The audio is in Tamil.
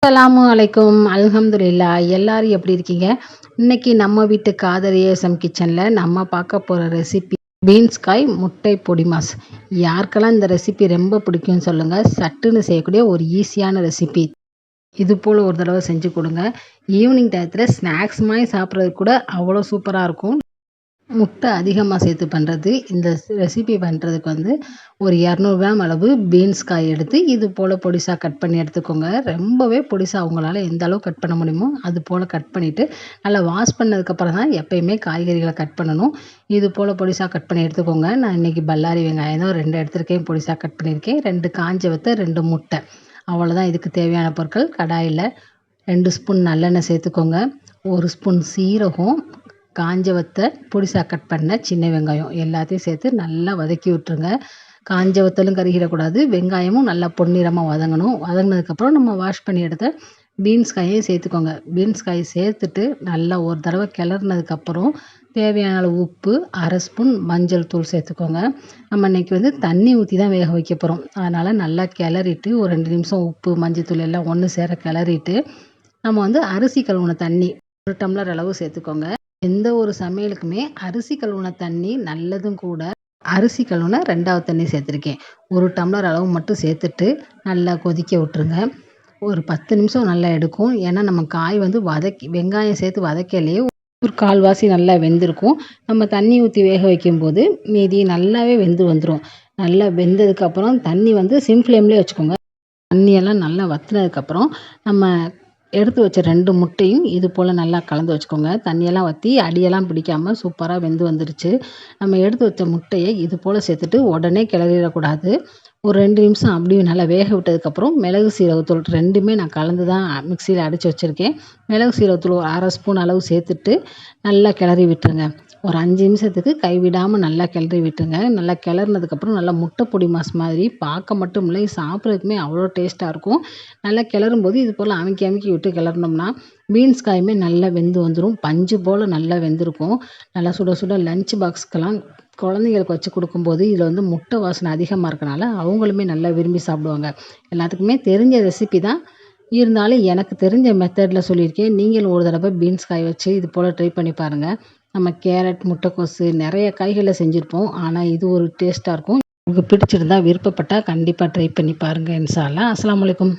அஸ்ஸலாமு அலைக்கும் அல்ஹம்துலில்லா. எல்லாரும் எப்படி இருக்கீங்க? இன்னைக்கு நம்ம வீட்டு காதர் ஏஎஸ்எம் கிச்சனில் நம்ம பார்க்க போகிற ரெசிபி பீன்ஸ் காய் முட்டை பொடி மாஸ். யாருக்கெல்லாம் இந்த ரெசிபி ரொம்ப பிடிக்கும்னு சொல்லுங்கள். சட்டுன்னு செய்யக்கூடிய ஒரு ஈஸியான ரெசிபி. இது போல் ஒரு தடவை செஞ்சு கொடுங்க. ஈவினிங் டயத்தில் ஸ்நாக்ஸ் மாதிரி சாப்பிட்றதுக்கு கூட அவ்வளோ சூப்பராக இருக்கும். முட்டை அதிகமாக சேர்த்து பண்ணுறது. இந்த ரெசிபி பண்ணுறதுக்கு ஒரு 200 கிராம் அளவு பீன்ஸ் காய் எடுத்து இது போல் பொடிசாக கட் பண்ணி எடுத்துக்கோங்க. ரொம்பவே பொடிசாக உங்களால் எந்த அளவு கட் பண்ண முடியுமோ அது போல் கட் பண்ணிவிட்டு நல்லா வாஷ் பண்ணதுக்கப்புறம் தான் எப்போயுமே காய்கறிகளை கட் பண்ணணும். இது போல் பொடிசாக கட் பண்ணி எடுத்துக்கோங்க. நான் இன்றைக்கி பல்லாரி வெங்காயம் தான் 2 எடுத்துருக்கேன், பொடிசாக கட் பண்ணியிருக்கேன். 2 காஞ்ச வத்த, 2 முட்டை, அவ்வளோதான் இதுக்கு தேவையான பொருட்கள். கடாயில் 2 ஸ்பூன் நல்லெண்ணெய் சேர்த்துக்கோங்க. 1 ஸ்பூன் சீரகம், காஞ்ச வத்தை, பொடிசாக கட் பண்ண சின்ன வெங்காயம் எல்லாத்தையும் சேர்த்து நல்லா வதக்கி விட்டுருங்க. காஞ்ச வத்தலும் கருகிடக்கூடாது, வெங்காயமும் நல்லா பொன்னிறமாக வதங்கணும். வதங்கினதுக்கப்புறம் நம்ம வாஷ் பண்ணி எடுத்த பீன்ஸ் காயையும் சேர்த்துக்கோங்க. பீன்ஸ் காயை சேர்த்துட்டு நல்லா ஒரு தடவை கிளறினதுக்கப்புறம் தேவையான அளவு உப்பு, 1/2 ஸ்பூன் மஞ்சள் தூள் சேர்த்துக்கோங்க. நம்ம இன்றைக்கி தண்ணி ஊற்றி தான் வேக வைக்க போகிறோம். அதனால் நல்லா கிளறிட்டு ஒரு 2 நிமிஷம் உப்பு மஞ்சள் தூள் எல்லாம் ஒன்று சேர கிளறிட்டு நம்ம அரிசி கழுவுன தண்ணி 1 டம்ளர் அளவு சேர்த்துக்கோங்க. எந்த ஒரு சமையலுக்குமே அரிசி கழுவுன தண்ணி நல்லதும் கூட. அரிசி கழுவுன 2வது தண்ணி சேர்த்துருக்கேன். 1 டம்ளர் அளவு மட்டும் சேர்த்துட்டு நல்லா கொதிக்க விட்டுருங்க. ஒரு 10 நிமிஷம் நல்லா எடுக்கும். ஏன்னா நம்ம காய் வெங்காயம் சேர்த்து வதக்கலையே ஒரு கால்வாசி நல்லா வெந்திருக்கும். நம்ம தண்ணி ஊற்றி வேக வைக்கும்போது மீதி நல்லாவே வெந்து வந்துடும். நல்லா வெந்ததுக்கப்புறம் தண்ணி சிம் ஃப்ளேம்லேயே வச்சுக்கோங்க. தண்ணியெல்லாம் நல்லா வற்றினதுக்கப்புறம் நம்ம எடுத்து வச்ச 2 முட்டையும் இது போல் நல்லா கலந்து வச்சுக்கோங்க. தண்ணியெல்லாம் வற்றி அடியெல்லாம் பிடிக்காமல் சூப்பராக வெந்து வந்துருச்சு. நம்ம எடுத்து வச்ச முட்டையை இது போல் சேர்த்துட்டு உடனே கிளறிடக்கூடாது. ஒரு 2 நிமிஷம் அப்படியே நல்லா வேக விட்டதுக்கப்புறம் மிளகு சீரகத்தூள் 2மே நான் கலந்து தான் மிக்சியில் அடித்து வச்சுருக்கேன். மிளகு சீரகத்தூள் ஒரு 1/2 ஸ்பூன் அளவு சேர்த்துட்டு நல்லா கிளறி விட்டுருங்க. ஒரு 5 நிமிஷத்துக்கு கைவிடாமல் நல்லா கிளறி விட்டுருங்க. நல்லா கிளறினதுக்கப்புறம் நல்லா முட்டை பொடி மாஸ் மாதிரி பார்க்க மட்டும் இல்லை, சாப்பிட்றதுக்குமே அவ்வளோ டேஸ்ட்டாக இருக்கும். நல்லா கிளறும்போது இது போல் அமுக்கி அமுக்கி விட்டு கிளறினோம்னா பீன்ஸ் காயுமே நல்லா வெந்து வந்துடும். பஞ்சு போல் நல்லா வெந்திருக்கும். நல்லா சுட சுட லஞ்ச் பாக்ஸ்க்கெல்லாம் குழந்தைங்களுக்கு வச்சு கொடுக்கும்போது இதில் முட்டை வாசனை அதிகமாக இருக்கனால அவங்களுமே நல்லா விரும்பி சாப்பிடுவாங்க. எல்லாத்துக்குமே தெரிஞ்ச ரெசிபி தான், இருந்தாலும் எனக்கு தெரிஞ்ச மெத்தடில் சொல்லியிருக்கேன். நீங்களும் ஒரு தடவை பீன்ஸ் காய் வச்சு இது போல் ட்ரை பண்ணி பாருங்கள். நம்ம கேரட், முட்டைக்கோசு நிறைய காய்களில் செஞ்சுருப்போம். ஆனால் இது ஒரு டேஸ்ட்டாக இருக்கும். உங்களுக்கு பிடிச்சிருந்தா விருப்பப்பட்டால் கண்டிப்பாக ட்ரை பண்ணி பாருங்கள். இன்ஷா அல்லாஹ். அஸ்ஸலாமு அலைக்கும்.